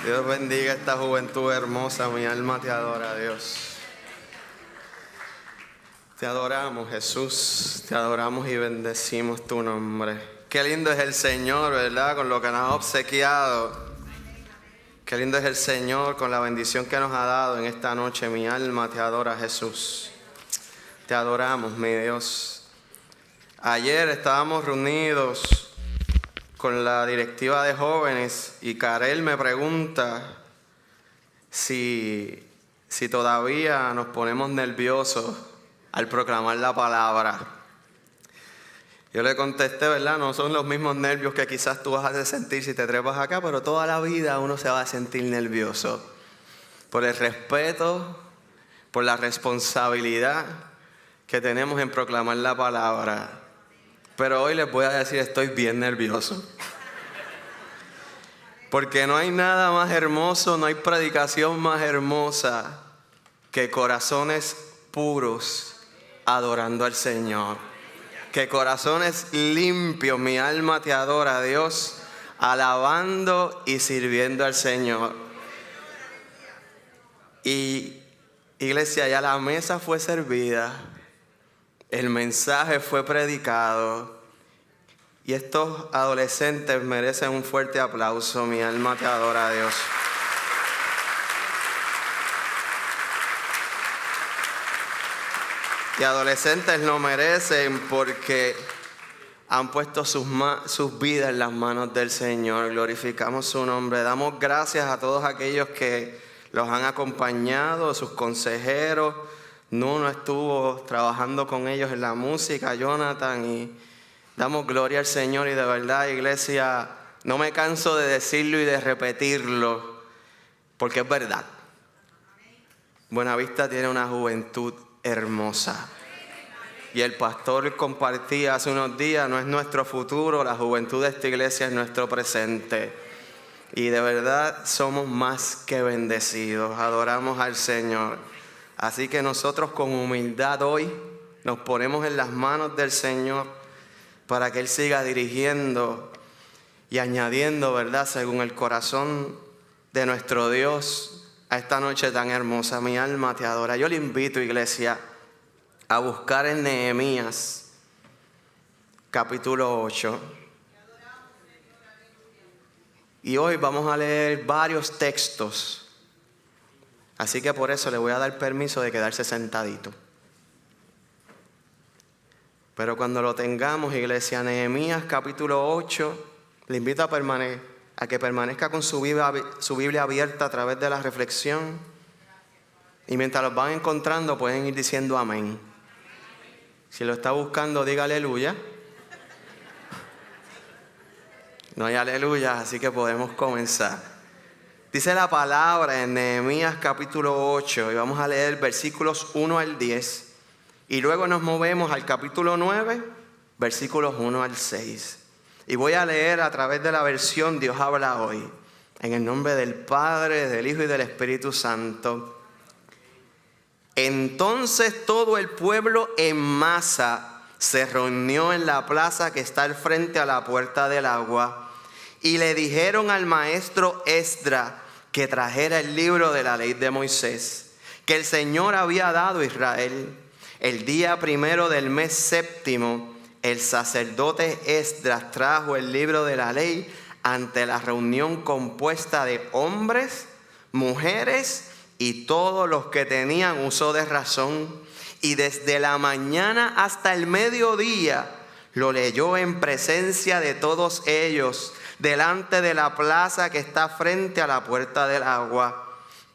Dios bendiga esta juventud hermosa, mi alma te adora, Dios. Te adoramos, Jesús, te adoramos y bendecimos tu nombre. Qué lindo es el Señor, ¿verdad? Con lo que nos ha obsequiado. Qué lindo es el Señor con la bendición que nos ha dado en esta noche. Mi alma te adora, Jesús. Te adoramos, mi Dios. Ayer estábamos reunidos con la directiva de jóvenes y Karel me pregunta si todavía nos ponemos nerviosos al proclamar la palabra. Yo le contesté, ¿verdad? No son los mismos nervios que quizás tú vas a sentir si te trepas acá, pero toda la vida uno se va a sentir nervioso por el respeto, por la responsabilidad que tenemos en proclamar la palabra. Pero hoy les voy a decir, estoy bien nervioso. Porque no hay nada más hermoso, no hay predicación más hermosa que corazones puros adorando al Señor. Que corazones limpios, mi alma te adora, Dios, alabando y sirviendo al Señor. Y iglesia, ya la mesa fue servida. El mensaje fue predicado y estos adolescentes merecen un fuerte aplauso. Mi alma te adora, Dios. Y adolescentes lo merecen porque han puesto sus vidas en las manos del Señor. Glorificamos su nombre. Damos gracias a todos aquellos que los han acompañado, sus consejeros. Nuno estuvo trabajando con ellos en la música, Jonathan, y damos gloria al Señor. Y de verdad, iglesia, no me canso de decirlo y de repetirlo, porque es verdad. Buenavista tiene una juventud hermosa. Y el pastor compartía hace unos días, no es nuestro futuro, la juventud de esta iglesia es nuestro presente. Y de verdad somos más que bendecidos, adoramos al Señor. Así que nosotros con humildad hoy nos ponemos en las manos del Señor para que Él siga dirigiendo y añadiendo, ¿verdad?, según el corazón de nuestro Dios a esta noche tan hermosa. Mi alma te adora. Yo le invito, iglesia, a buscar en Nehemías capítulo 8. Y hoy vamos a leer varios textos. Así que por eso le voy a dar permiso de quedarse sentadito. Pero cuando lo tengamos, iglesia, Nehemías capítulo 8, le invito a que permanezca con su Biblia abierta a través de la reflexión. Y mientras los van encontrando, pueden ir diciendo amén. Si lo está buscando, diga aleluya. No hay aleluya, así que podemos comenzar. Dice la palabra en Nehemías capítulo 8 y vamos a leer versículos 1 al 10 y luego nos movemos al capítulo 9, versículos 1 al 6. Y voy a leer a través de la versión Dios habla hoy, en el nombre del Padre, del Hijo y del Espíritu Santo. Entonces todo el pueblo en masa se reunió en la plaza que está al frente a la puerta del agua. Y le dijeron al maestro Esdras que trajera el libro de la ley de Moisés, que el Señor había dado a Israel. El día primero del mes séptimo, el sacerdote Esdras trajo el libro de la ley ante la reunión compuesta de hombres, mujeres y todos los que tenían uso de razón. Y desde la mañana hasta el mediodía lo leyó en presencia de todos ellos, delante de la plaza que está frente a la puerta del agua.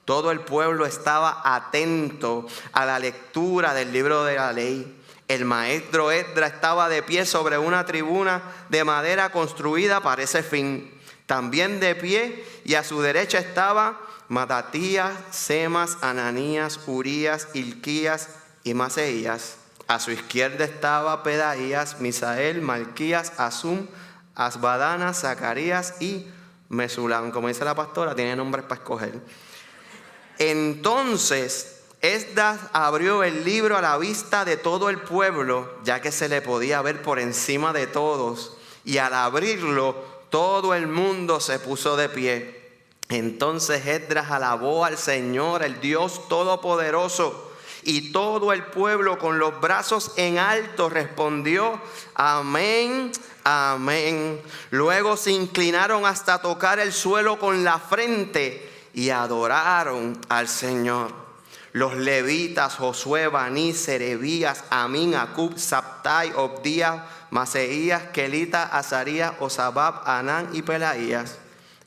Todo el pueblo estaba atento a la lectura del libro de la ley. El maestro Esdras estaba de pie sobre una tribuna de madera construida para ese fin. También de pie y a su derecha estaba Matatías, Semas, Ananías, Urías, Hilquías y Maseías. A su izquierda estaba Pedaías, Misael, Malquías, Asum, Asbadana, Zacarías y Mesulam. Como dice la pastora, tiene nombres para escoger. Entonces Esdras abrió el libro a la vista de todo el pueblo, ya que se le podía ver por encima de todos. Y al abrirlo, todo el mundo se puso de pie. Entonces Esdras alabó al Señor, el Dios Todopoderoso, y todo el pueblo con los brazos en alto respondió: amén, amén. Luego se inclinaron hasta tocar el suelo con la frente y adoraron al Señor. Los levitas, Josué, Baní, Serebías, Amín, Acub, Sabtai, Obdías, Maseías, Kelita, Azarías, Osabab, Anán y Pelaías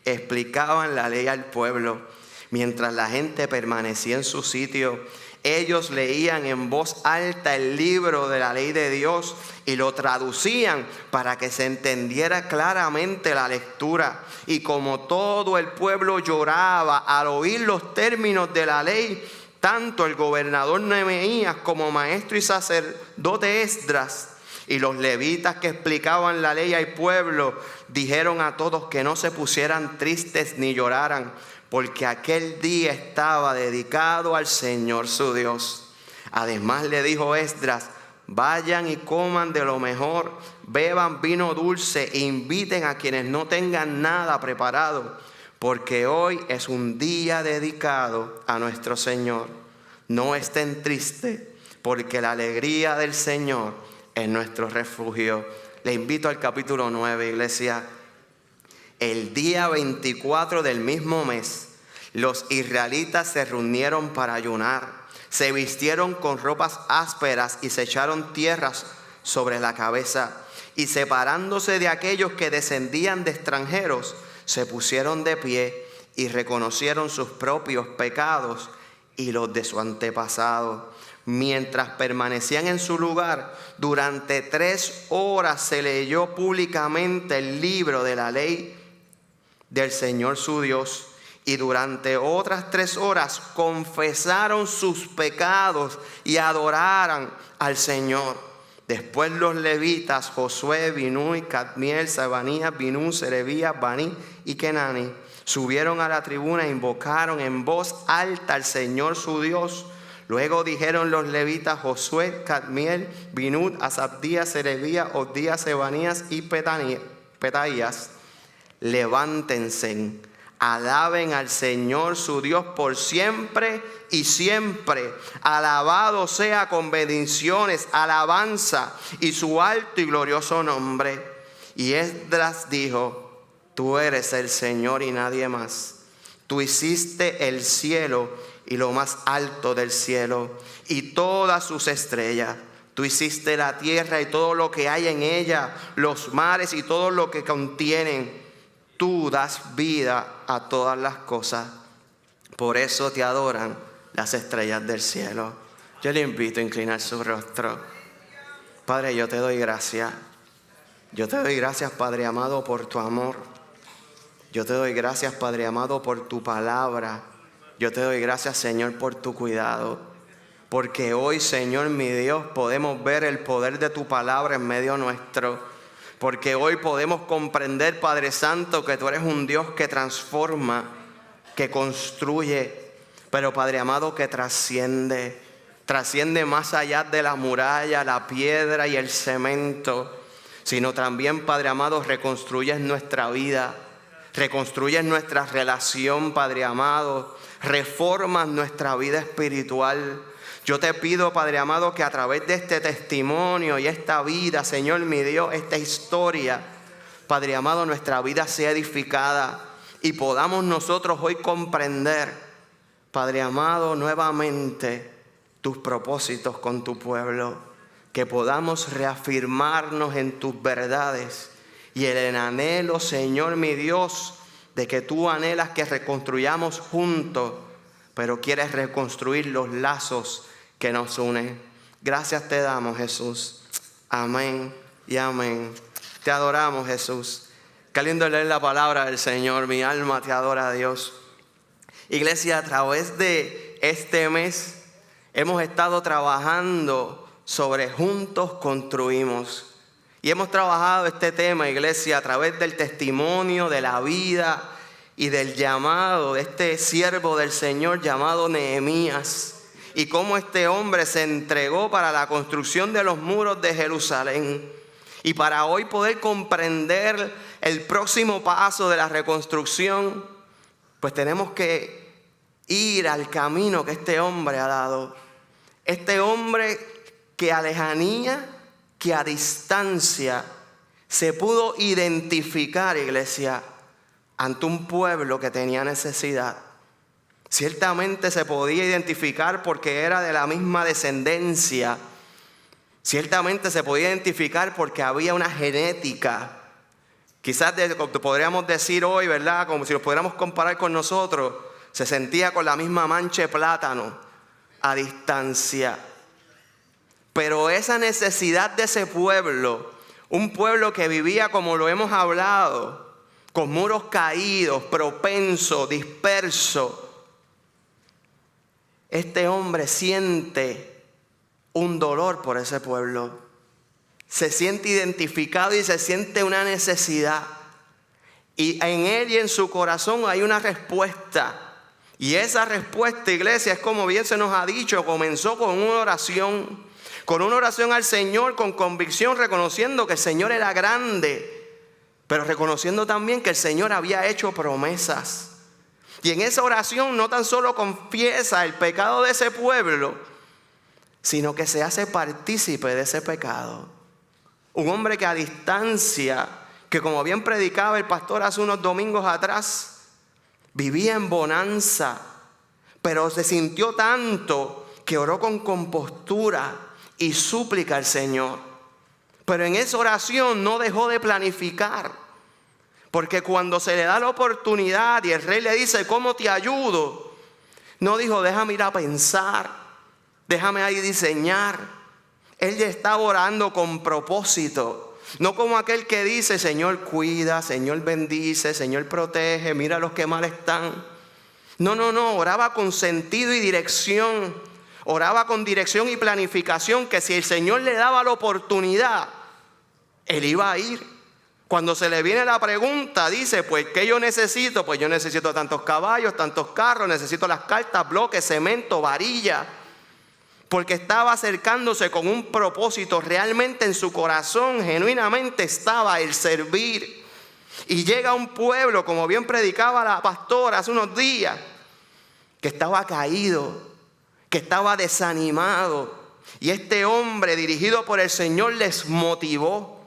explicaban la ley al pueblo. Mientras la gente permanecía en su sitio, ellos leían en voz alta el libro de la ley de Dios y lo traducían para que se entendiera claramente la lectura. Y como todo el pueblo lloraba al oír los términos de la ley, tanto el gobernador Nehemías como maestro y sacerdote Esdras y los levitas que explicaban la ley al pueblo dijeron a todos que no se pusieran tristes ni lloraran, porque aquel día estaba dedicado al Señor su Dios. Además le dijo Esdras: vayan y coman de lo mejor, beban vino dulce e inviten a quienes no tengan nada preparado, porque hoy es un día dedicado a nuestro Señor. No estén tristes, porque la alegría del Señor es nuestro refugio. Le invito al capítulo 9, iglesia. El día 24 del mismo mes, los israelitas se reunieron para ayunar. Se vistieron con ropas ásperas y se echaron tierras sobre la cabeza. Y separándose de aquellos que descendían de extranjeros, se pusieron de pie y reconocieron sus propios pecados y los de su antepasado. Mientras permanecían en su lugar, durante 3 horas se leyó públicamente el libro de la ley del Señor su Dios. Y durante otras 3 horas confesaron sus pecados y adoraron al Señor. Después los levitas, Josué, Binui, Cadmiel, Sebanías, Binú, Serebías, Baní y Kenani, subieron a la tribuna e invocaron en voz alta al Señor su Dios. Luego dijeron los levitas Josué, Cadmiel, Binú, Asabdías, Serebías, Obdías, Sebanías y Petaías: levántense, alaben al Señor su Dios por siempre y siempre. Alabado sea con bendiciones, alabanza y su alto y glorioso nombre. Y Esdras dijo: tú eres el Señor y nadie más. Tú hiciste el cielo y lo más alto del cielo y todas sus estrellas. Tú hiciste la tierra y todo lo que hay en ella, los mares y todo lo que contienen. Tú das vida a todas las cosas. Por eso te adoran las estrellas del cielo. Yo le invito a inclinar su rostro. Padre, yo te doy gracias. Yo te doy gracias, Padre amado, por tu amor. Yo te doy gracias, Padre amado, por tu palabra. Yo te doy gracias, Señor, por tu cuidado. Porque hoy, Señor, mi Dios, podemos ver el poder de tu palabra en medio nuestro. Porque hoy podemos comprender, Padre Santo, que tú eres un Dios que transforma, que construye, pero, Padre amado, que trasciende más allá de la muralla, la piedra y el cemento, sino también, Padre amado, reconstruyes nuestra vida, reconstruyes nuestra relación, Padre amado, reformas nuestra vida espiritual. Yo te pido, Padre amado, que a través de este testimonio y esta vida, Señor mi Dios, esta historia, Padre amado, nuestra vida sea edificada y podamos nosotros hoy comprender, Padre amado, nuevamente tus propósitos con tu pueblo, que podamos reafirmarnos en tus verdades y el anhelo, Señor mi Dios, de que tú anhelas que reconstruyamos juntos, pero quieres reconstruir los lazos que nos unen. Gracias te damos, Jesús. Amén y amén. Te adoramos, Jesús. Qué lindo leer la palabra del Señor. Mi alma te adora a Dios. Iglesia, a través de este mes hemos estado trabajando sobre Juntos Construimos. Y hemos trabajado este tema, iglesia, a través del testimonio, de la vida y del llamado de este siervo del Señor llamado Nehemías. Y cómo este hombre se entregó para la construcción de los muros de Jerusalén. Y para hoy poder comprender el próximo paso de la reconstrucción, pues tenemos que ir al camino que este hombre ha dado. Este hombre que a lejanía, que a distancia, se pudo identificar, iglesia, ante un pueblo que tenía necesidad. Ciertamente se podía identificar porque era de la misma descendencia. Ciertamente se podía identificar porque había una genética. Quizás podríamos decir hoy, ¿verdad? Como si los pudiéramos comparar con nosotros. Se sentía con la misma mancha de plátano a distancia. Pero esa necesidad de ese pueblo, un pueblo que vivía como lo hemos hablado, con muros caídos, propenso, disperso. Este hombre siente un dolor por ese pueblo. Se siente identificado y se siente una necesidad. Y en él y en su corazón hay una respuesta. Y esa respuesta, iglesia, es como bien se nos ha dicho, comenzó con una oración. Con una oración al Señor, con convicción, reconociendo que el Señor era grande, pero reconociendo también que el Señor había hecho promesas. Y en esa oración no tan solo confiesa el pecado de ese pueblo, sino que se hace partícipe de ese pecado. Un hombre que a distancia, que como bien predicaba el pastor hace unos domingos atrás, vivía en bonanza, pero se sintió tanto que oró con compostura y súplica al Señor. Pero en esa oración no dejó de planificar, porque cuando se le da la oportunidad y el rey le dice, ¿cómo te ayudo?, no dijo, déjame ir a pensar, déjame ahí diseñar. Él ya estaba orando con propósito, no como aquel que dice, Señor cuida, Señor bendice, Señor protege, mira los que mal están. No, oraba con sentido y dirección. Oraba con dirección y planificación, que si el Señor le daba la oportunidad, él iba a ir. Cuando se le viene la pregunta, dice, pues, ¿qué yo necesito? Pues yo necesito tantos caballos, tantos carros, necesito las cartas, bloques, cemento, varilla. Porque estaba acercándose con un propósito. Realmente en su corazón, genuinamente estaba el servir. Y llega un pueblo, como bien predicaba la pastora hace unos días, que estaba caído, que estaba desanimado. Y este hombre, dirigido por el Señor, les motivó.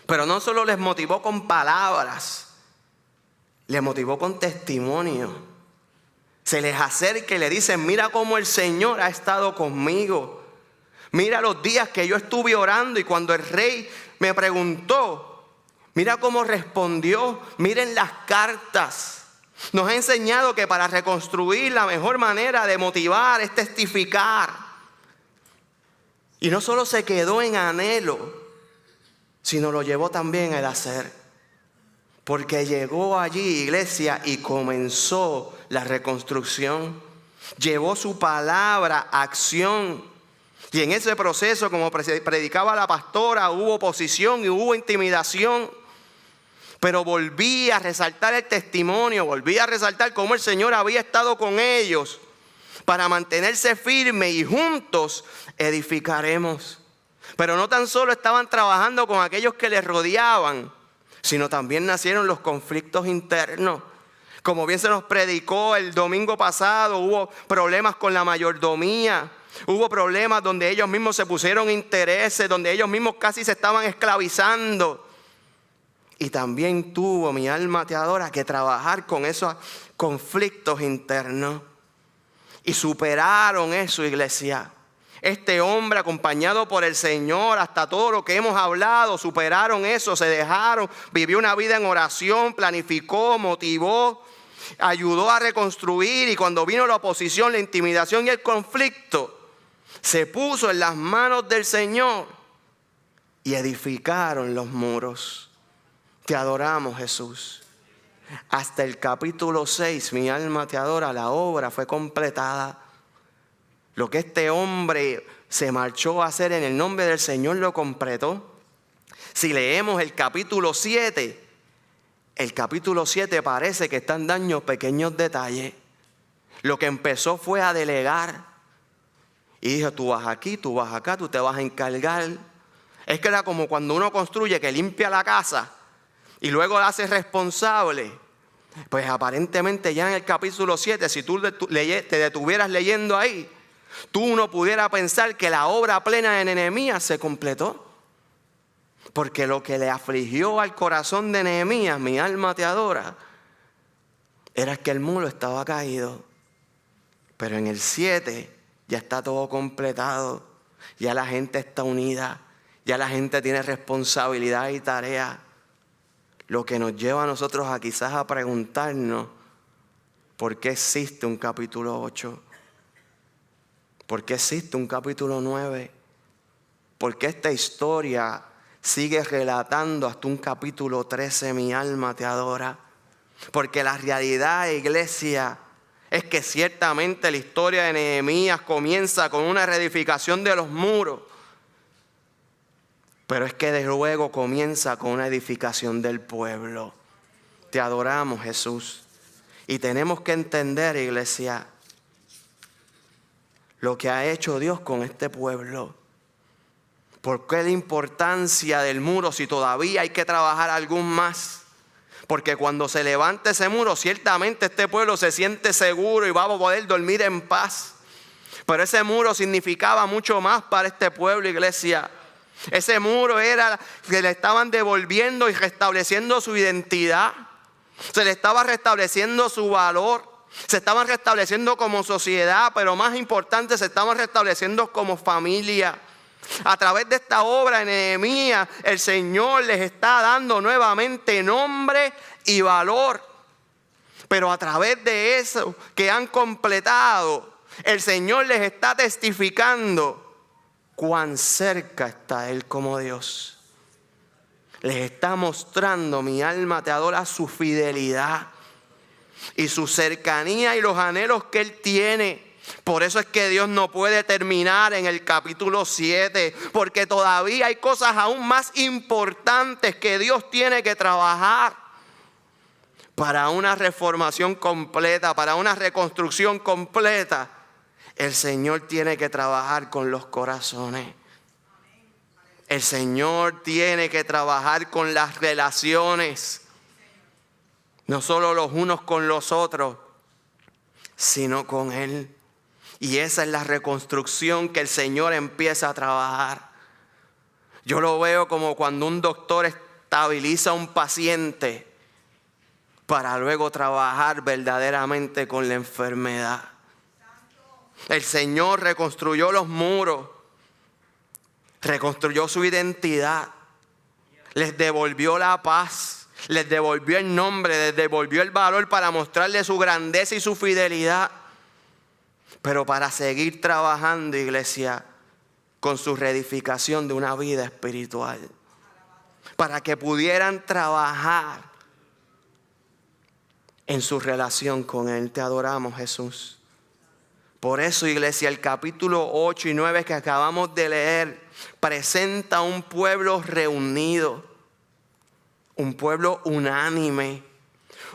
Pero no solo les motivó con palabras, les motivó con testimonio. Se les acerca y le dicen, mira cómo el Señor ha estado conmigo. Mira los días que yo estuve orando y cuando el rey me preguntó, mira cómo respondió. Miren las cartas. Nos ha enseñado que para reconstruir la mejor manera de motivar es testificar. Y no solo se quedó en anhelo, sino lo llevó también al hacer. Porque llegó allí, iglesia, y comenzó la reconstrucción. Llevó su palabra a acción. Y en ese proceso, como predicaba la pastora, hubo oposición y hubo intimidación. Pero volví a resaltar el testimonio, volví a resaltar cómo el Señor había estado con ellos para mantenerse firme y juntos edificaremos. Pero no tan solo estaban trabajando con aquellos que les rodeaban, sino también nacieron los conflictos internos. Como bien se nos predicó el domingo pasado, hubo problemas con la mayordomía. Hubo problemas donde ellos mismos se pusieron intereses, donde ellos mismos casi se estaban esclavizando. Y también tuvo, mi alma te adora, que trabajar con esos conflictos internos. Y superaron eso, iglesia. Este hombre, acompañado por el Señor, hasta todo lo que hemos hablado, superaron eso, se dejaron, vivió una vida en oración, planificó, motivó, ayudó a reconstruir. Y cuando vino la oposición, la intimidación y el conflicto, se puso en las manos del Señor y edificaron los muros. Te adoramos, Jesús. Hasta el capítulo 6, mi alma te adora, la obra fue completada. Lo que este hombre se marchó a hacer en el nombre del Señor lo completó. Si leemos el capítulo 7, parece que están dando pequeños detalles. Lo que empezó fue a delegar. Y dijo, tú vas aquí, tú vas acá, tú te vas a encargar. Es que era como cuando uno construye, que limpia la casa y luego la hace responsable. Pues aparentemente ya en el capítulo 7, si tú te detuvieras leyendo ahí, tú no pudieras pensar que la obra plena de Nehemías se completó. Porque lo que le afligió al corazón de Nehemías, mi alma te adora, era que el muro estaba caído. Pero en el 7 ya está todo completado. Ya la gente está unida. Ya la gente tiene responsabilidad y tarea. Lo que nos lleva a nosotros a quizás a preguntarnos ¿por qué existe un capítulo 8? ¿Por qué existe un capítulo 9? ¿Por qué esta historia sigue relatando hasta un capítulo 13? Mi alma te adora. Porque la realidad, iglesia, es que ciertamente la historia de Nehemías comienza con una reedificación de los muros. Pero es que de luego comienza con una edificación del pueblo. Te adoramos, Jesús. Y tenemos que entender, iglesia, lo que ha hecho Dios con este pueblo. ¿Por qué la importancia del muro si todavía hay que trabajar algún más? Porque cuando se levante ese muro, ciertamente este pueblo se siente seguro y va a poder dormir en paz. Pero ese muro significaba mucho más para este pueblo, iglesia. Ese muro era que le estaban devolviendo y restableciendo su identidad. Se le estaba restableciendo su valor. Se estaban restableciendo como sociedad, pero más importante, se estaban restableciendo como familia. A través de esta obra en Nehemías, el Señor les está dando nuevamente nombre y valor. Pero a través de eso que han completado, el Señor les está testificando cuán cerca está Él como Dios. Les está mostrando, mi alma te adora, su fidelidad y su cercanía y los anhelos que Él tiene. Por eso es que Dios no puede terminar en el capítulo 7, porque todavía hay cosas aún más importantes que Dios tiene que trabajar para una reformación completa, para una reconstrucción completa. El Señor tiene que trabajar con los corazones. El Señor tiene que trabajar con las relaciones, no solo los unos con los otros, sino con Él. Y esa es la reconstrucción que el Señor empieza a trabajar. Yo lo veo como cuando un doctor estabiliza a un paciente para luego trabajar verdaderamente con la enfermedad. El Señor reconstruyó los muros, reconstruyó su identidad, les devolvió la paz, les devolvió el nombre, les devolvió el valor para mostrarle su grandeza y su fidelidad. Pero para seguir trabajando, iglesia, con su reedificación de una vida espiritual. Para que pudieran trabajar en su relación con Él. Te adoramos, Jesús. Por eso, iglesia, el capítulo 8 y 9 que acabamos de leer presenta un pueblo reunido, un pueblo unánime,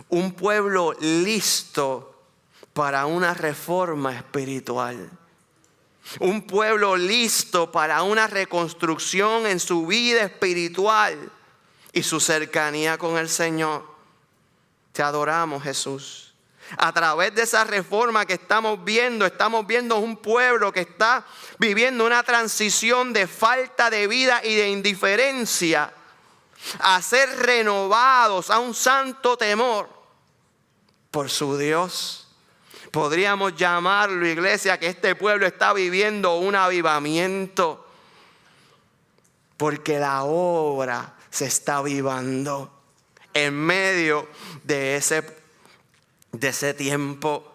un pueblo listo para una reforma espiritual. Un pueblo listo para una reconstrucción en su vida espiritual y su cercanía con el Señor. Te adoramos, Jesús. A través de esa reforma que estamos viendo un pueblo que está viviendo una transición de falta de vida y de indiferencia a ser renovados a un santo temor por su Dios. Podríamos llamarlo, iglesia, que este pueblo está viviendo un avivamiento, porque la obra se está avivando en medio de ese tiempo.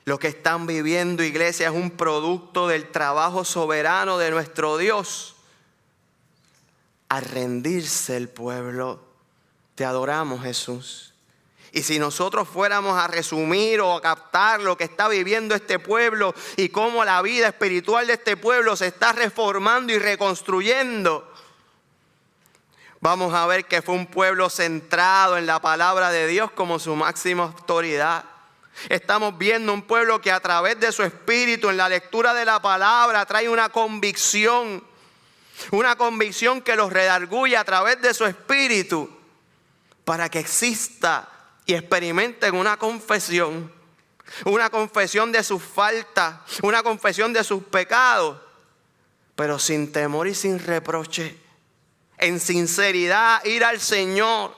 Lo que están viviendo, iglesia, es un producto del trabajo soberano de nuestro Dios. Al rendirse el pueblo, te adoramos, Jesús. Y si nosotros fuéramos a resumir o a captar lo que está viviendo este pueblo y cómo la vida espiritual de este pueblo se está reformando y reconstruyendo, vamos a ver que fue un pueblo centrado en la palabra de Dios como su máxima autoridad. Estamos viendo un pueblo que a través de su espíritu, en la lectura de la palabra, trae una convicción que los redarguye a través de su espíritu para que exista y experimenten una confesión de sus faltas, una confesión de sus pecados, pero sin temor y sin reproche, en sinceridad ir al Señor.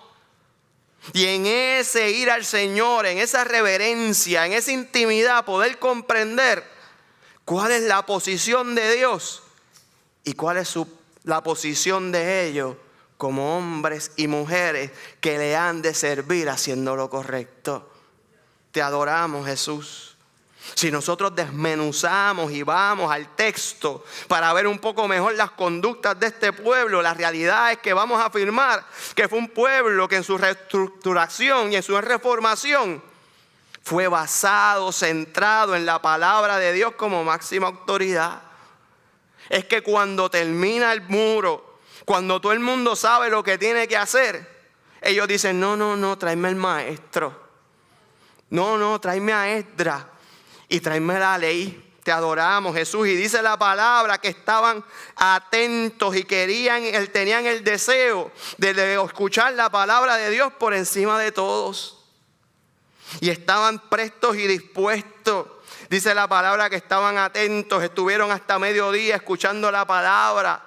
Y en ese ir al Señor, en esa reverencia, en esa intimidad, poder comprender cuál es la posición de Dios y cuál es la posición de ellos como hombres y mujeres que le han de servir haciendo lo correcto. Te adoramos, Jesús. Si nosotros desmenuzamos y vamos al texto para ver un poco mejor las conductas de este pueblo, la realidad es que vamos a afirmar que fue un pueblo que en su reestructuración y en su reformación fue basado, centrado en la palabra de Dios como máxima autoridad. Es que cuando termina el muro, cuando todo el mundo sabe lo que tiene que hacer, ellos dicen, no, tráeme al maestro. No, tráeme a Esdras y tráeme la ley. Te adoramos, Jesús. Y dice la palabra que estaban atentos y tenían el deseo de escuchar la palabra de Dios por encima de todos. Y estaban prestos y dispuestos. Dice la palabra que estaban atentos, estuvieron hasta mediodía escuchando la palabra.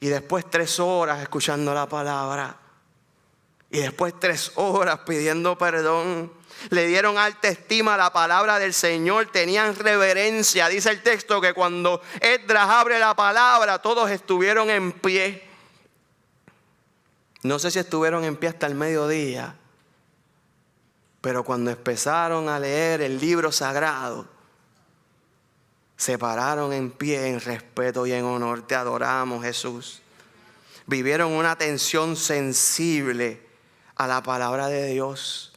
Y después 3 horas escuchando la palabra. Y después 3 horas pidiendo perdón. Le dieron alta estima a la palabra del Señor. Tenían reverencia. Dice el texto que cuando Esdras abre la palabra, todos estuvieron en pie. No sé si estuvieron en pie hasta el mediodía. Pero cuando empezaron a leer el libro sagrado, se pararon en pie en respeto y en honor. Te adoramos, Jesús. Vivieron una atención sensible a la palabra de Dios.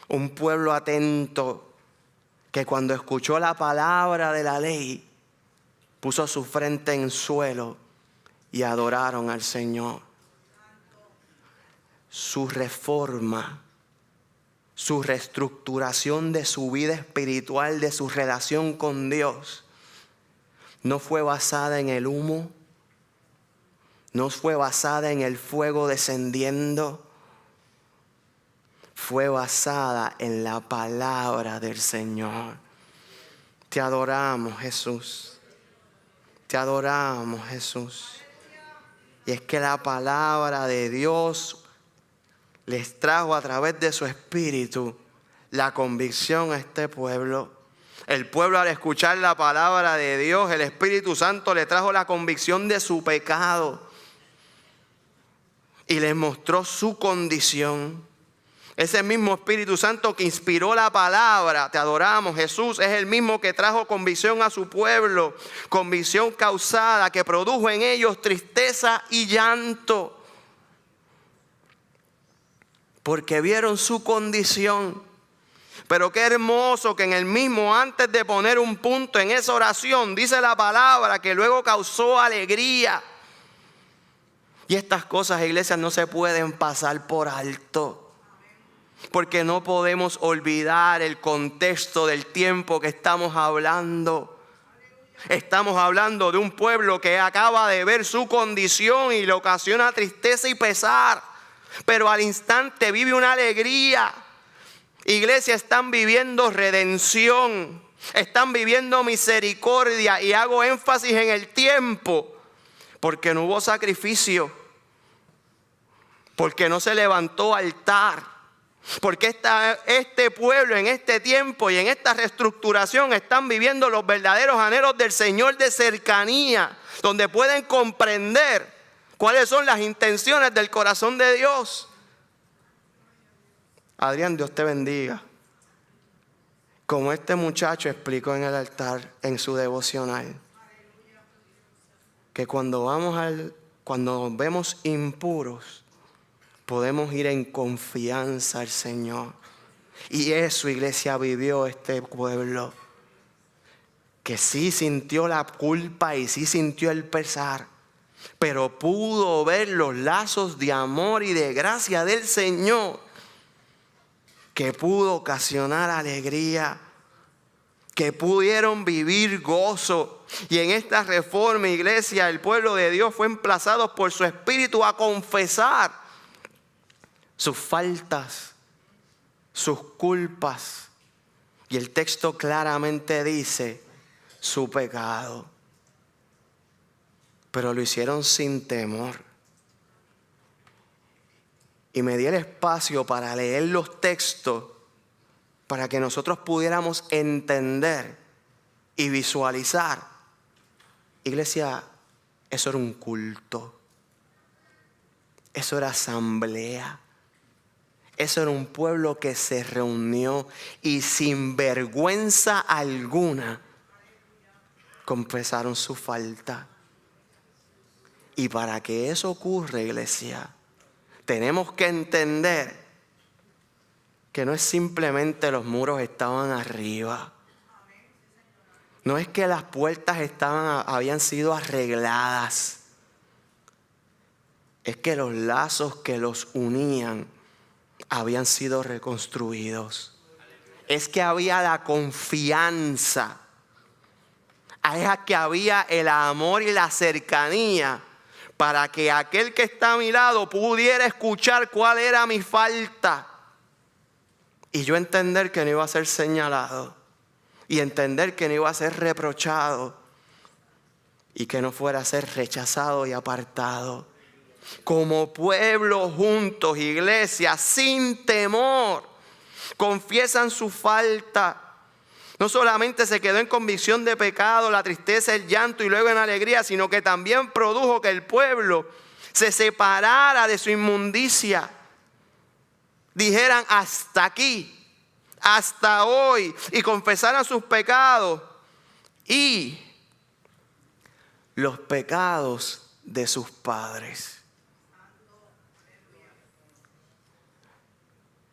Un pueblo atento que cuando escuchó la palabra de la ley, puso su frente en suelo y adoraron al Señor. Su reforma, su reestructuración de su vida espiritual, de su relación con Dios, no fue basada en el humo, no fue basada en el fuego descendiendo, fue basada en la palabra del Señor. Te adoramos, Jesús. Te adoramos, Jesús. Y es que la palabra de Dios les trajo a través de su espíritu la convicción a este pueblo. El pueblo, al escuchar la palabra de Dios, el Espíritu Santo le trajo la convicción de su pecado y les mostró su condición. Ese mismo Espíritu Santo que inspiró la palabra, te adoramos, Jesús, es el mismo que trajo convicción a su pueblo, convicción causada que produjo en ellos tristeza y llanto, porque vieron su condición. Pero qué hermoso que en el mismo, antes de poner un punto en esa oración, dice la palabra que luego causó alegría. Y estas cosas, iglesias, no se pueden pasar por alto. Porque no podemos olvidar el contexto del tiempo que estamos hablando. Estamos hablando de un pueblo que acaba de ver su condición y le ocasiona tristeza y pesar. Pero al instante vive una alegría. Iglesia, están viviendo redención. Están viviendo misericordia. Y hago énfasis en el tiempo. Porque no hubo sacrificio. Porque no se levantó altar. Porque este pueblo en este tiempo y en esta reestructuración están viviendo los verdaderos anhelos del Señor de cercanía, donde pueden comprender cuáles son las intenciones del corazón de Dios. Adrián, Dios te bendiga. Como este muchacho explicó en el altar, en su devocional, que cuando nos vemos impuros, podemos ir en confianza al Señor. Y eso, iglesia, vivió este pueblo. Que sí sintió la culpa y sí sintió el pesar. Pero pudo ver los lazos de amor y de gracia del Señor. Que pudo ocasionar alegría. Que pudieron vivir gozo. Y en esta reforma, iglesia, el pueblo de Dios fue emplazado por su espíritu a confesar sus faltas, sus culpas. Y el texto claramente dice su pecado. Pero lo hicieron sin temor. Y me di el espacio para leer los textos para que nosotros pudiéramos entender y visualizar. Iglesia, eso era un culto. Eso era asamblea. Eso era un pueblo que se reunió y sin vergüenza alguna confesaron su falta. Y para que eso ocurra, iglesia, tenemos que entender que no es simplemente los muros estaban arriba. No es que las puertas habían sido arregladas. Es que los lazos que los unían habían sido reconstruidos. Es que había la confianza. Es que había el amor y la cercanía para que aquel que está a mi lado pudiera escuchar cuál era mi falta. Y yo entender que no iba a ser señalado. Y entender que no iba a ser reprochado. Y que no fuera a ser rechazado y apartado. Como pueblo juntos, iglesia, sin temor, confiesan su falta. No solamente se quedó en convicción de pecado, la tristeza, el llanto y luego en alegría, sino que también produjo que el pueblo se separara de su inmundicia. Dijeran hasta aquí, hasta hoy, y confesaran sus pecados y los pecados de sus padres.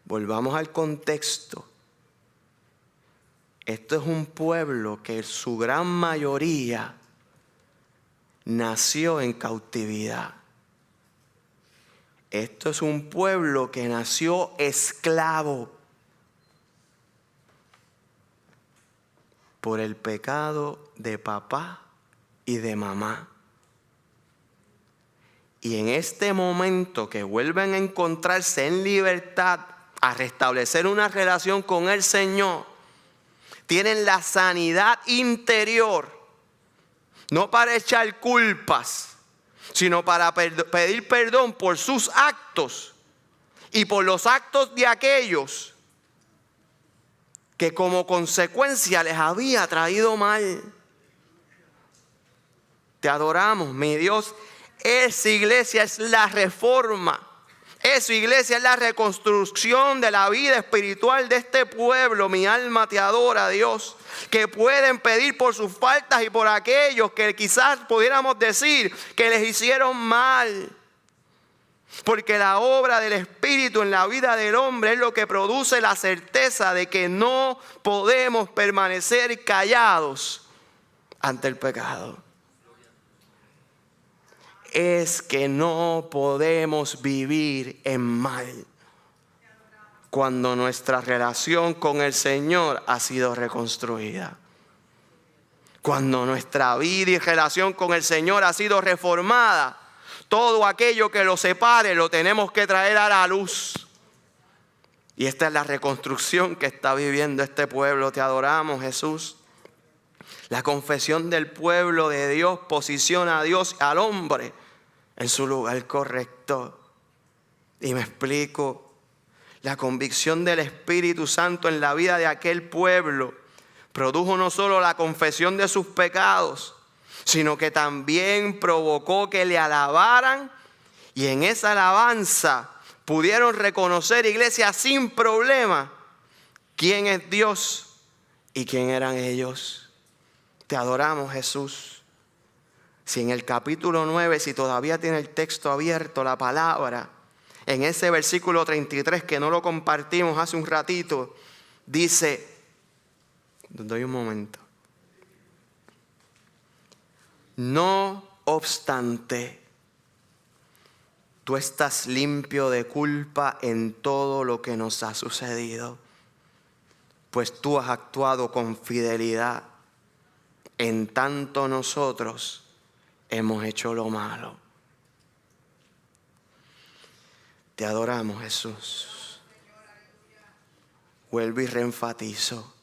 Volvamos al contexto. Esto es un pueblo que su gran mayoría nació en cautividad. Esto es un pueblo que nació esclavo por el pecado de papá y de mamá. Y en este momento que vuelven a encontrarse en libertad, a restablecer una relación con el Señor, tienen la sanidad interior, no para echar culpas, sino para pedir perdón por sus actos y por los actos de aquellos que como consecuencia les había traído mal. Te adoramos, mi Dios. Esa iglesia es la reforma. Esa iglesia es la reconstrucción de la vida espiritual de este pueblo. Mi alma te adora, Dios. Que pueden pedir por sus faltas y por aquellos que quizás pudiéramos decir que les hicieron mal. Porque la obra del Espíritu en la vida del hombre es lo que produce la certeza de que no podemos permanecer callados ante el pecado. Es que no podemos vivir en mal cuando nuestra relación con el Señor ha sido reconstruida. Cuando nuestra vida y relación con el Señor ha sido reformada, todo aquello que lo separe lo tenemos que traer a la luz. Y esta es la reconstrucción que está viviendo este pueblo. Te adoramos, Jesús. La confesión del pueblo de Dios posiciona a Dios, al hombre, en su lugar correcto. Y me explico. La convicción del Espíritu Santo en la vida de aquel pueblo produjo no solo la confesión de sus pecados, sino que también provocó que le alabaran. Y en esa alabanza pudieron reconocer, iglesia, sin problema, quién es Dios y quién eran ellos. Te adoramos, Jesús. Si en el capítulo 9, si todavía tiene el texto abierto, la palabra, en ese versículo 33 que no lo compartimos hace un ratito, dice, doy un momento. No obstante, tú estás limpio de culpa en todo lo que nos ha sucedido, pues tú has actuado con fidelidad. En tanto nosotros hemos hecho lo malo. Te adoramos, Jesús. Vuelvo y reenfatizo.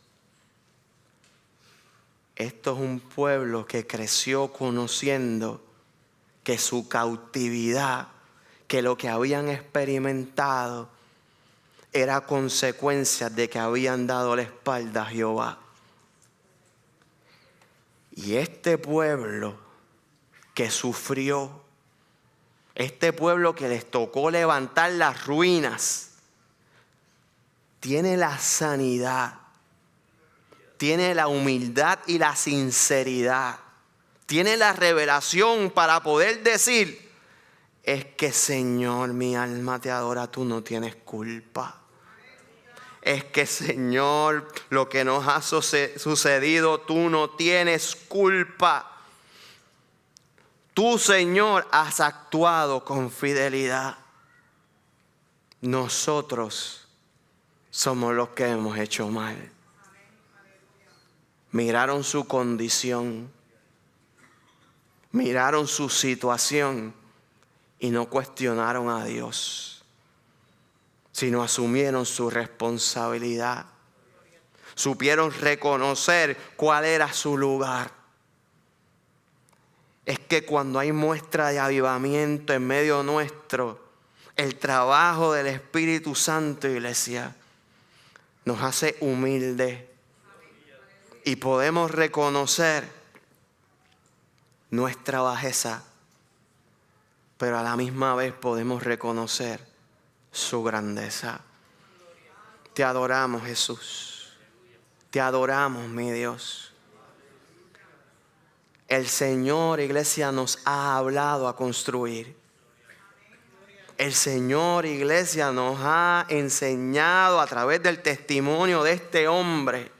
Esto es un pueblo que creció conociendo que su cautividad, que lo que habían experimentado era consecuencia de que habían dado la espalda a Jehová. Y este pueblo que sufrió, este pueblo que les tocó levantar las ruinas, tiene la sanidad, tiene la humildad y la sinceridad, tiene la revelación para poder decir: es que, Señor, mi alma te adora, tú no tienes culpa. Es que, Señor, lo que nos ha sucedido, tú no tienes culpa. Tú, Señor, has actuado con fidelidad. Nosotros somos los que hemos hecho mal. Miraron su condición, miraron su situación y no cuestionaron a Dios, sino asumieron su responsabilidad. Supieron reconocer cuál era su lugar. Es que cuando hay muestra de avivamiento en medio nuestro, el trabajo del Espíritu Santo, iglesia, nos hace humildes y podemos reconocer nuestra bajeza, pero a la misma vez podemos reconocer su grandeza. Te adoramos, Jesús. Te adoramos, mi Dios. El Señor, iglesia, nos ha hablado a construir. El Señor, iglesia, nos ha enseñado a través del testimonio de este hombre,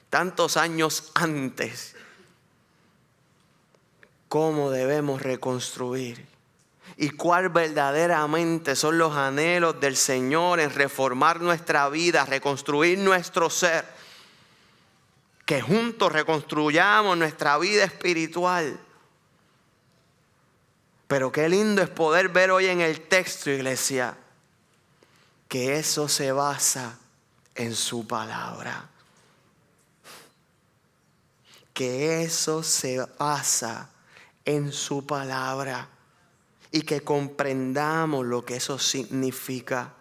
tantos años antes, cómo debemos reconstruir y cuál verdaderamente son los anhelos del Señor en reformar nuestra vida, reconstruir nuestro ser. Que juntos reconstruyamos nuestra vida espiritual. Pero qué lindo es poder ver hoy en el texto, iglesia, que eso se basa en su palabra. Que eso se basa en su palabra. Y que comprendamos lo que eso significa.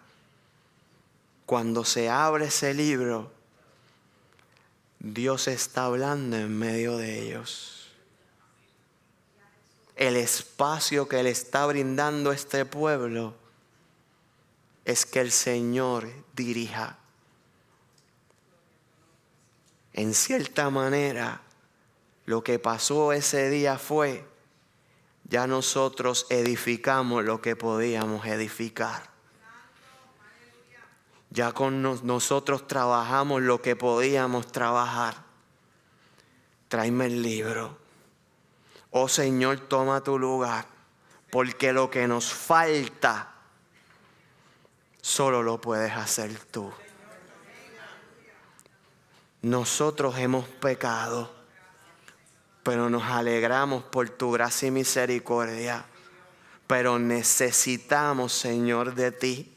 Cuando se abre ese libro, Dios está hablando en medio de ellos. El espacio que le está brindando este pueblo es que el Señor dirija. En cierta manera, lo que pasó ese día fue: ya nosotros edificamos lo que podíamos edificar. Ya con nosotros trabajamos lo que podíamos trabajar. Tráeme el libro. Oh Señor, toma tu lugar. Porque lo que nos falta, solo lo puedes hacer tú. Nosotros hemos pecado, pero nos alegramos por tu gracia y misericordia. Pero necesitamos, Señor, de ti.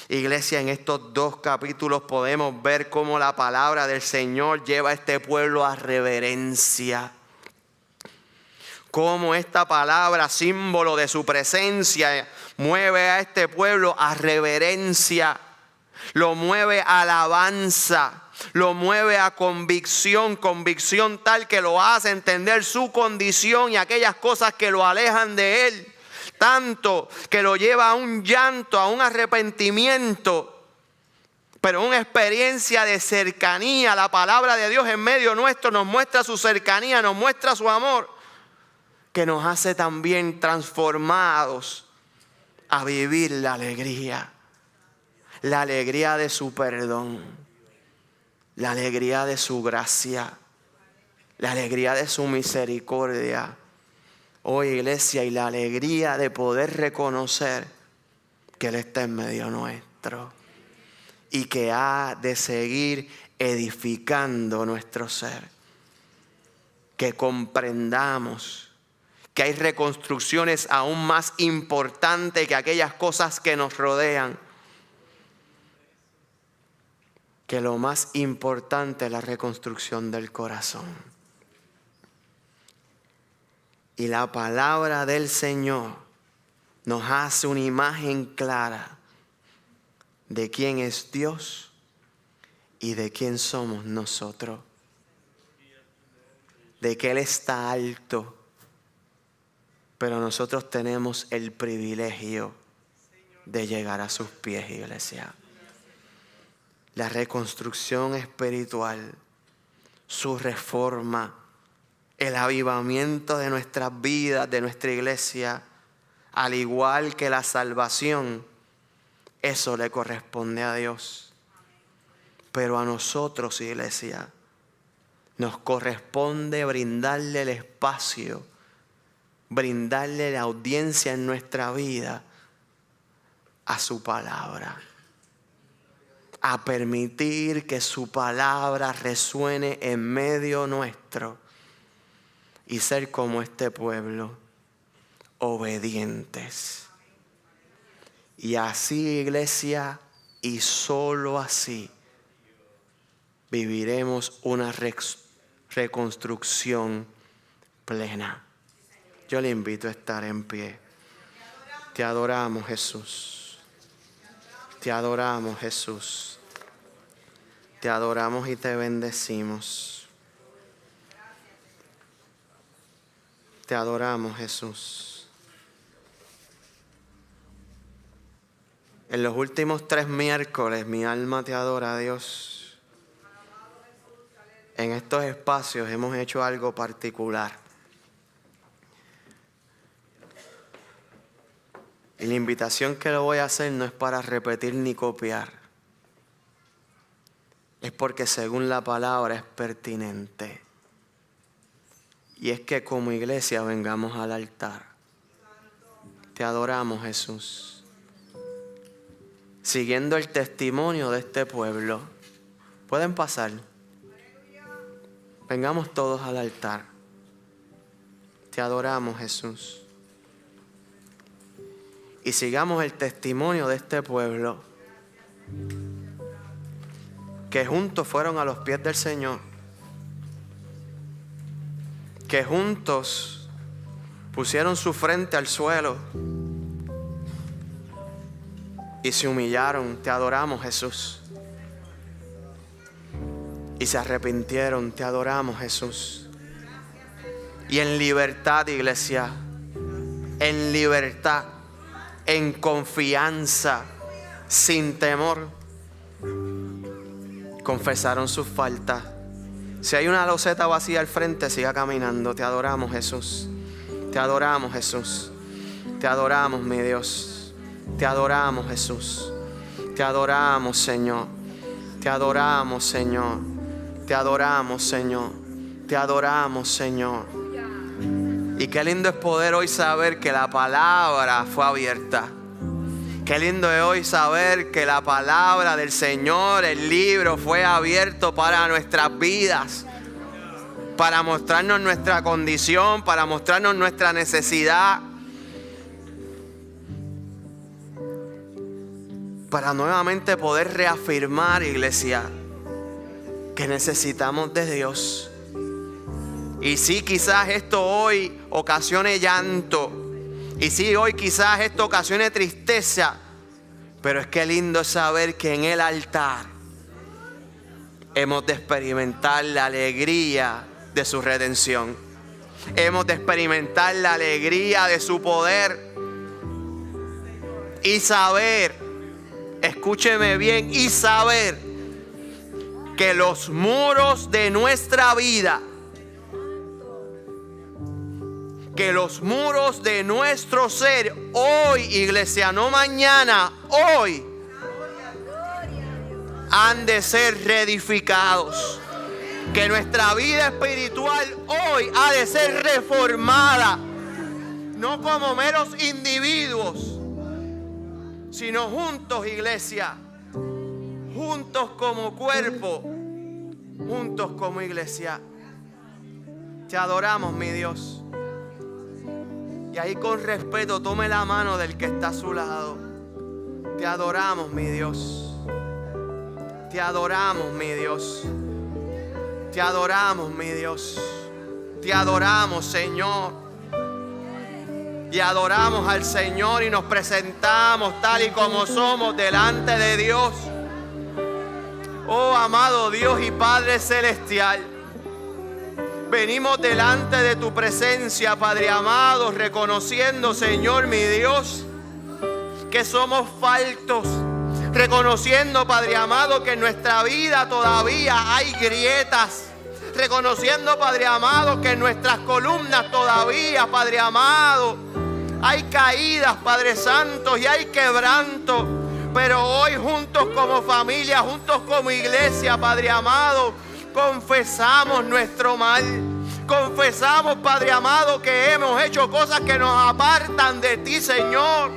Iglesia, en estos 2 capítulos podemos ver cómo la palabra del Señor lleva a este pueblo a reverencia. Cómo esta palabra, símbolo de su presencia, mueve a este pueblo a reverencia. Lo mueve a alabanza. Lo mueve a convicción tal que lo hace entender su condición y aquellas cosas que lo alejan de Él. Tanto que lo lleva a un llanto, a un arrepentimiento, pero una experiencia de cercanía. La palabra de Dios en medio nuestro nos muestra su cercanía, nos muestra su amor, que nos hace también transformados a vivir la alegría de su perdón, la alegría de su gracia, la alegría de su misericordia. Hoy, iglesia, y la alegría de poder reconocer que Él está en medio nuestro y que ha de seguir edificando nuestro ser. Que comprendamos que hay reconstrucciones aún más importantes que aquellas cosas que nos rodean. Que lo más importante es la reconstrucción del corazón. Y la palabra del Señor nos hace una imagen clara de quién es Dios y de quién somos nosotros. De que Él está alto, pero nosotros tenemos el privilegio de llegar a sus pies, iglesia. La reconstrucción espiritual, su reforma, el avivamiento de nuestras vidas, de nuestra iglesia, al igual que la salvación, eso le corresponde a Dios. Pero a nosotros, iglesia, nos corresponde brindarle el espacio, brindarle la audiencia en nuestra vida a su palabra. A permitir que su palabra resuene en medio nuestro y ser como este pueblo, obedientes. Y así, iglesia, y solo así viviremos una reconstrucción plena. Yo le invito a estar en pie. Te adoramos, Jesús. Te adoramos, Jesús. Te adoramos y te bendecimos. Te adoramos, Jesús. En los últimos 3 miércoles mi alma te adora, Dios. En estos espacios hemos hecho algo particular. Y la invitación que le voy a hacer no es para repetir ni copiar. Es porque según la palabra es pertinente. Y es que como iglesia vengamos al altar. Te adoramos, Jesús. Siguiendo el testimonio de este pueblo. Pueden pasar. Vengamos todos al altar. Te adoramos, Jesús. Y sigamos el testimonio de este pueblo. Que juntos fueron a los pies del Señor. Que juntos pusieron su frente al suelo. Y se humillaron. Te adoramos, Jesús. Y se arrepintieron. Te adoramos, Jesús. Y en libertad, iglesia. En libertad. En confianza. Sin temor. Confesaron sus faltas. Si hay una loseta vacía al frente, siga caminando. Te adoramos, Jesús. Te adoramos, Jesús. Te adoramos, mi Dios. Te adoramos, Jesús. Te adoramos, Señor. Te adoramos, Señor. Te adoramos, Señor. Te adoramos, Señor. Y qué lindo es poder hoy saber que la palabra fue abierta. Qué lindo es hoy saber que la palabra del Señor, el libro, fue abierto para nuestras vidas. Para mostrarnos nuestra condición, para mostrarnos nuestra necesidad. Para nuevamente poder reafirmar, iglesia, que necesitamos de Dios. Y sí, quizás esto hoy ocasione llanto. Y sí, hoy quizás esto ocasione tristeza. Pero es que lindo es saber que en el altar hemos de experimentar la alegría de su redención. Hemos de experimentar la alegría de su poder. Y saber, escúcheme bien, y saber que los muros de nuestra vida, que los muros de nuestro ser, hoy, iglesia, no mañana, hoy, han de ser reedificados. Que nuestra vida espiritual hoy ha de ser reformada. No como meros individuos, sino juntos, iglesia. Juntos como cuerpo. Juntos como iglesia. Te adoramos, mi Dios. Y ahí con respeto tome la mano del que está a su lado. Te adoramos, mi Dios. Te adoramos, mi Dios. Te adoramos, mi Dios. Te adoramos, Señor. Y adoramos al Señor y nos presentamos tal y como somos delante de Dios. Oh, amado Dios y Padre Celestial, venimos delante de tu presencia, Padre amado, reconociendo, Señor, mi Dios, que somos faltos. Reconociendo, Padre amado, que en nuestra vida todavía hay grietas. Reconociendo, Padre amado, que en nuestras columnas todavía, Padre amado, hay caídas, Padre Santo, y hay quebranto. Pero hoy juntos como familia, juntos como iglesia, Padre amado, confesamos nuestro mal. Confesamos, Padre amado, que hemos hecho cosas que nos apartan de ti, Señor.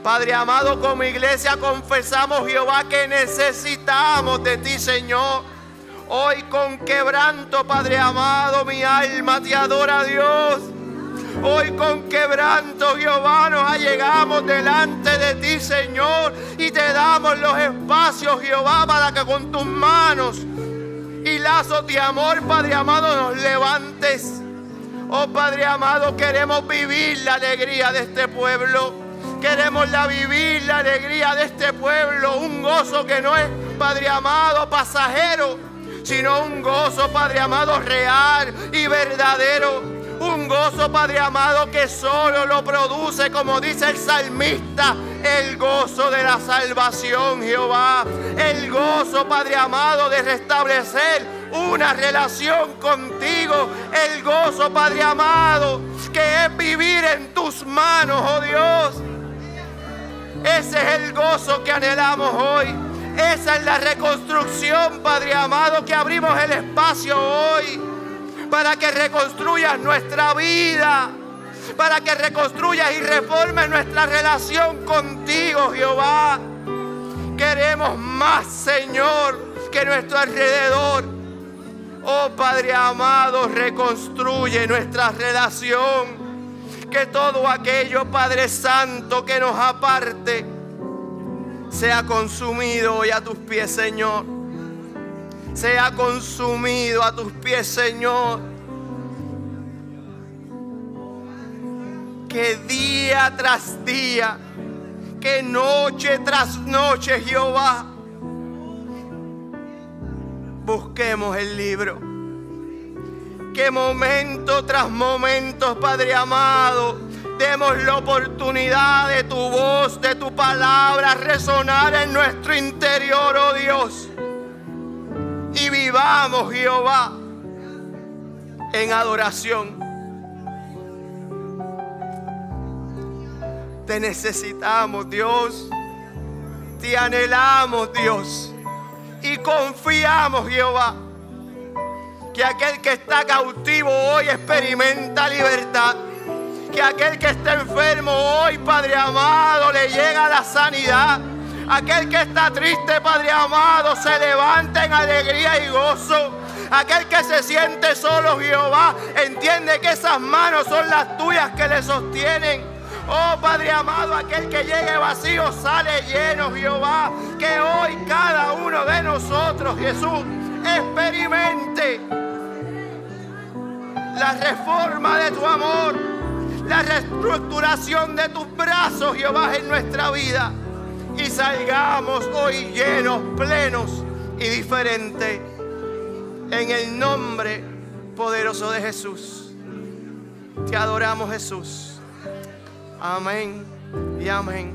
Padre amado, como iglesia confesamos, Jehová, que necesitamos de ti, Señor. Hoy con quebranto, Padre amado, mi alma te adora, Dios. Hoy con quebranto, Jehová, nos allegamos delante de ti, Señor, y te damos los espacios, Jehová, para que con tus manos y lazos de amor, Padre amado, nos levantes. Oh, Padre amado, queremos vivir la alegría de este pueblo. Queremos vivir la alegría de este pueblo. Un gozo que no es, Padre amado, pasajero, sino un gozo, Padre amado, real y verdadero. Un gozo, Padre amado, que solo lo produce, como dice el salmista, el gozo de la salvación, Jehová. El gozo, Padre amado, de restablecer una relación contigo. El gozo, Padre amado, que es vivir en tus manos, oh Dios. Ese es el gozo que anhelamos hoy. Esa es la reconstrucción, Padre amado, que abrimos el espacio hoy para que reconstruyas nuestra vida, para que reconstruyas y reformes nuestra relación contigo, Jehová. Queremos más, Señor, que nuestro alrededor. Oh, Padre amado, reconstruye nuestra relación. Que todo aquello, Padre Santo, que nos aparte, sea consumido hoy a tus pies, Señor. Sea consumido a tus pies, Señor. Que día tras día, que noche tras noche, Jehová, busquemos el libro. Que momento tras momento, Padre amado, demos la oportunidad de tu voz, de tu palabra resonar en nuestro interior, oh Dios. Y vivamos, Jehová, en adoración. Te necesitamos, Dios. Te anhelamos, Dios. Y confiamos, Jehová, que aquel que está cautivo hoy experimenta libertad. Que aquel que está enfermo hoy, Padre amado, le llega la sanidad. Aquel que está triste, Padre amado, se levanta en alegría y gozo. Aquel que se siente solo, Jehová, entiende que esas manos son las tuyas que le sostienen. Oh, Padre amado, aquel que llegue vacío sale lleno, Jehová. Que hoy cada uno de nosotros, Jesús, experimente la reforma de tu amor, la reestructuración de tus brazos, Jehová, en nuestra vida. Y salgamos hoy llenos, plenos y diferentes. En el nombre poderoso de Jesús. Te adoramos, Jesús. Amén y amén.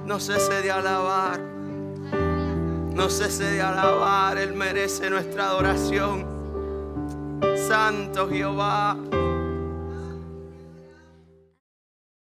No cese de alabar. No cese de alabar. Él merece nuestra adoración. Santo Jehová.